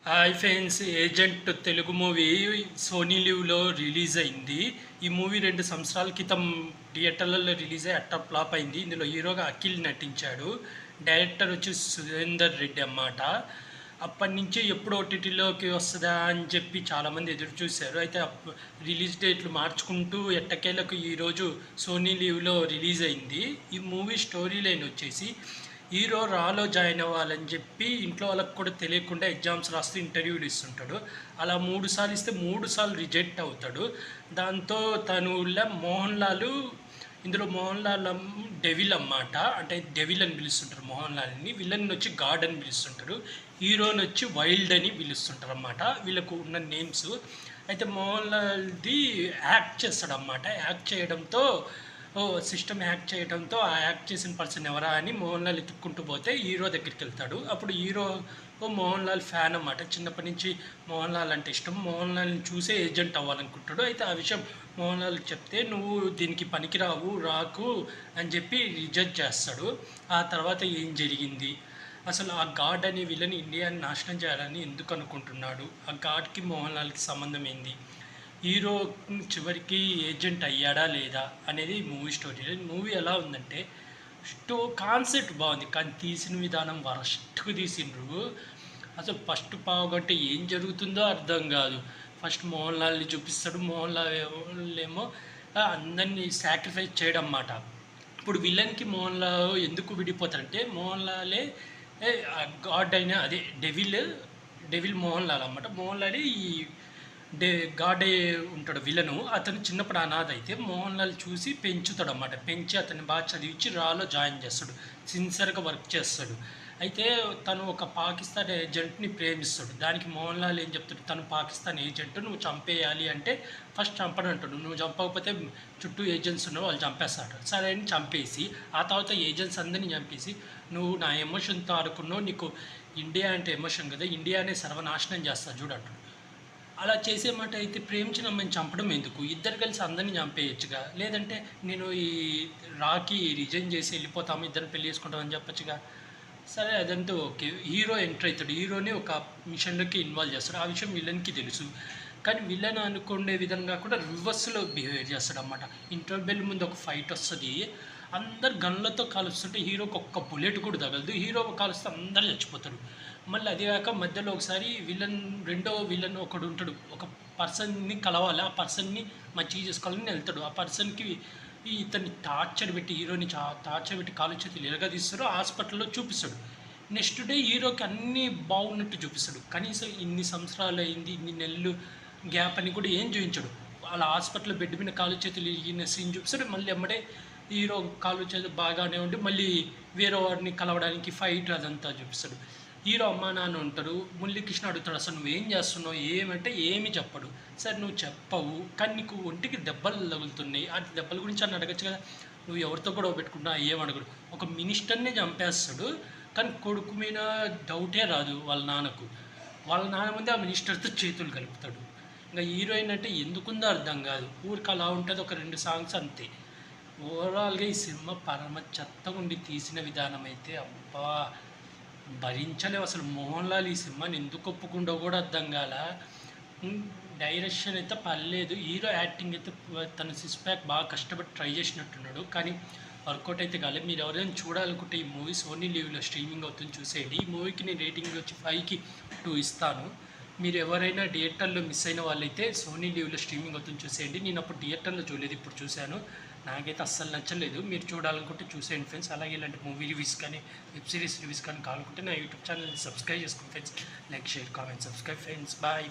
Hi friends, agent Telugu movie Sony లీవ్లో release అయింది. ఈ మూవీ 2 సంవత్సరాల క్రితం థియేటర్లలో రిలీజ్ అయ్యి అట్ట ఫ్లాప్ అయింది. ఇందులో హీరోగా అఖిల్ నటించాడు. డైరెక్టర్ వచ్చి సురేందర్ రెడ్డి అన్నమాట. అప్పటి నుంచి ఎప్పుడు ఓటీటీలోకి వస్తుందా అని చెప్పి చాలామంది ఎదురు చూశారు. అయితే రిలీజ్ డేట్లు మార్చుకుంటూ ఎట్టకేలకు ఈరోజు సోనీ లీవ్లో రిలీజ్ అయింది. ఈ మూవీ స్టోరీ లైన్ వచ్చేసి హీరో రాలో జాయిన్ అవ్వాలని చెప్పి ఇంట్లో వాళ్ళకి కూడా తెలియకుండా ఎగ్జామ్స్ రాస్తూ ఇంటర్వ్యూలు ఇస్తుంటాడు. అలా 3 సార్లు ఇస్తే 3 సార్లు రిజెక్ట్ అవుతాడు. దాంతో తను మోహన్ లాల్, ఇందులో మోహన్ లాల్ డెవిల్ అన్నమాట. అంటే డెవిల్ అని పిలుస్తుంటారు మోహన్ లాల్ని. విలన్ వచ్చి గాడ్ అని పిలుస్తుంటారు. హీరోని వచ్చి వైల్డ్ అని పిలుస్తుంటారు అన్నమాట. వీళ్ళకు ఉన్న నేమ్స్. అయితే మోహన్ లాల్ది యాక్ట్ చేస్తాడన్నమాట. యాక్ట్ చేయడంతో సిస్టమ్ హ్యాక్ చేయడంతో ఆ హ్యాక్ చేసిన పర్సన్ ఎవరా అని మోహన్ లాల్ ఎత్తుక్కుంటూ పోతే హీరో దగ్గరికి వెళ్తాడు. అప్పుడు హీరో మోహన్ లాల్ ఫ్యాన్ అన్నమాట. చిన్నప్పటి నుంచి మోహన్ లాల్ అంటే ఇష్టం. మోహన్ లాల్ని చూసే ఏజెంట్ అవ్వాలనుకుంటాడు. అయితే ఆ విషయం మోహన్ లాల్ చెప్తే నువ్వు దీనికి పనికిరావు, రాకు అని చెప్పి రిజెక్ట్ చేస్తాడు. ఆ తర్వాత ఏం జరిగింది, అసలు ఆ గాడ్ అనే విలన్ ఇండియాని నాశనం చేయాలని ఎందుకు అనుకుంటున్నాడు, ఆ గాడ్కి మోహన్ లాల్కి సంబంధం ఏంది, హీరో చివరికి ఏజెంట్ అయ్యాడా లేదా అనేది మూవీ స్టోరీ. మూవీ ఎలా ఉందంటే కాన్సెప్ట్ బాగుంది, కానీ తీసిన విధానం వరస్ట్గా తీసిండ్రు. అసలు ఫస్ట్ పావుగంట ఏం జరుగుతుందో అర్థం కాదు. ఫస్ట్ మోహన్ లాల్ని చూపిస్తాడు. మోహన్ లాల్ ఏమో అందరినీ సాక్రిఫైస్ చేయడం అన్నమాట. ఇప్పుడు విలన్కి మోహన్ లాల్ ఎందుకు విడిపోతారంటే మోహన్ లాలే గాడ్ అయిన అదే డెవిల్ మోహన్ లాల్ అన్నమాట. మోహన్ లాలే ఈ గాడే ఉంటాడు విలను. అతను చిన్నప్పుడు అనాథ అయితే మోహన్ లాల్ చూసి పెంచుతాడు అన్నమాట. పెంచి అతన్ని బాగా చదివించి రాలో జాయిన్ చేస్తాడు. సిన్సియర్గా వర్క్ చేస్తాడు. అయితే తను ఒక పాకిస్తాన్ ఏజెంట్ని ప్రేమిస్తాడు. దానికి మోహన్ లాల్ ఏం చెప్తాడు, తను పాకిస్తాన్ ఏజెంట్, నువ్వు చంపేయాలి అంటే ఫస్ట్ చంపను అంటాడు. నువ్వు చంపకపోతే చుట్టూ ఏజెంట్స్ ఉన్నారు, వాళ్ళు చంపేస్తాడు. సరే అని చంపేసి ఆ తర్వాత ఏజెంట్స్ అందరినీ చంపేసి నువ్వు నా ఎమోషన్తో ఆడుకున్నావు, నీకు ఇండియా అంటే ఎమోషన్ కదా, ఇండియానే సర్వనాశనం చేస్తా చూడంటాడు. అలా చేసే మాట అయితే ప్రేమించిన అమ్మాయిని చంపడం ఎందుకు, ఇద్దరు కలిసి అందరినీ చంపేయచ్చుగా. లేదంటే నేను ఈ రాకి రిజైన్ చేసి వెళ్ళిపోతాము, ఇద్దరు పెళ్లి చేసుకుంటామని చెప్పచ్చుగా. సరే అదంతా ఓకే. హీరో ఎంటర్ అవుతాడు. హీరోని ఒక మిషన్లోకి ఇన్వాల్వ్ చేస్తాడు. ఆ విషయం విలన్కి తెలుసు. కానీ విలన్ అనుకునే విధంగా కూడా రివర్స్లో బిహేవ్ చేస్తాడు అన్నమాట. ఇంటర్వెల్ ముందు ఒక ఫైట్ వస్తుంది. అందరు గన్లతో కాలుస్తుంటే హీరోకి ఒక్క బుల్లెట్ కూడా తగలదు. హీరో కాలుస్తే అందరు చచ్చిపోతారు. మళ్ళీ అది కాక మధ్యలో ఒకసారి రెండో విలన్ ఒకడు ఉంటాడు. ఒక పర్సన్ని కలవాలి, ఆ పర్సన్ని మంచిగా చేసుకోవాలని వెళ్తాడు. ఆ పర్సన్కి ఇతన్ని టార్చర్ పెట్టి హీరోని టార్చర్ పెట్టి కాలు చేతులు ఎరగదీస్తాడు. హాస్పిటల్లో చూపిస్తాడు. నెక్స్ట్ డే హీరోకి అన్నీ బాగున్నట్టు చూపిస్తాడు. కనీసం ఇన్ని సంవత్సరాలు అయింది, ఇన్ని నెలలు గ్యాప్ అని కూడా ఏం చూపించాడు. అలా హాస్పిటల్లో బెడ్ మీద కాలు చేతులు ఇరిగిన సీన్ చూపిస్తాడు. మళ్ళీ ఎమ్మడే హీరో కాలు చేతులు బాగానే ఉండి మళ్ళీ వేరే వాడిని కలవడానికి ఫైట్ అదంతా చూపిస్తాడు. హీరో అమ్మా నాన్న ఉంటారు. మురళీకృష్ణ అడుగుతాడు, అసలు నువ్వేం చేస్తున్నావు ఏమంటే ఏమి చెప్పడు. సరే నువ్వు చెప్పవు, కానీ నీకు ఒంటికి దెబ్బలు తగులుతున్నాయి, ఆ దెబ్బల గురించి అని అడగచ్చు కదా. నువ్వు ఎవరితో కూడా పెట్టుకున్నా ఏమడగడు. ఒక మినిస్టర్నే చంపేస్తాడు, కానీ కొడుకు మీద డౌటే రాదు వాళ్ళ నాన్నకు. వాళ్ళ నాన్న ముందే ఆ మినిస్టర్తో చేతులు కలుపుతాడు. ఇంకా హీరోయిన్ అంటే ఎందుకుందో అర్థం కాదు. ఊరికి అలా ఉంటుంది, ఒక 2 సాంగ్స్ అంతే. ఓవరాల్గా ఈ సినిమా పరమ చెత్తగా ఉండి తీసిన విధానం అయితే అబ్బా భరించలేవు. అసలు మోహన్ లాల్ ఈ సినిమాని ఎందుకు ఒప్పుకుండో కూడా అర్థం కాల. డైరెక్షన్ అయితే పర్లేదు, హీరో యాక్టింగ్ అయితే తన సిక్స్ ప్యాక్ బాగా కష్టపడి ట్రై చేసినట్టున్నాడు, కానీ వర్కౌట్ అయితే కాలేదు. మీరు ఎవరైనా చూడాలనుకుంటే ఈ మూవీ సోనీ లీవ్లో స్ట్రీమింగ్ అవుతుంది, చూసేయండి. ఈ మూవీకి నేను రేటింగ్ వచ్చి 5కి 2 ఇస్తాను. మీరు ఎవరైనా థియేటర్లో మిస్ అయిన వాళ్ళైతే సోనీ లీవ్లో స్ట్రీమింగ్ అవుతుంది, చూసేయండి. నేను అప్పుడు థియేటర్లో చూడలేదు, ఇప్పుడు చూశాను. నాకైతే అస్సలు నచ్చలేదు. మీరు చూడాలనుకుంటే చూసేయండి ఫ్రెండ్స్. అలాగే ఇలాంటి మూవీ రివ్యూస్ కానీ వెబ్ సిరీస్ రివ్యూస్ కానీ కావాలనుకుంటే నా యూట్యూబ్ ఛానల్ని సబ్స్క్రైబ్ చేసుకోండి friends. Like share comment subscribe friends. Bye.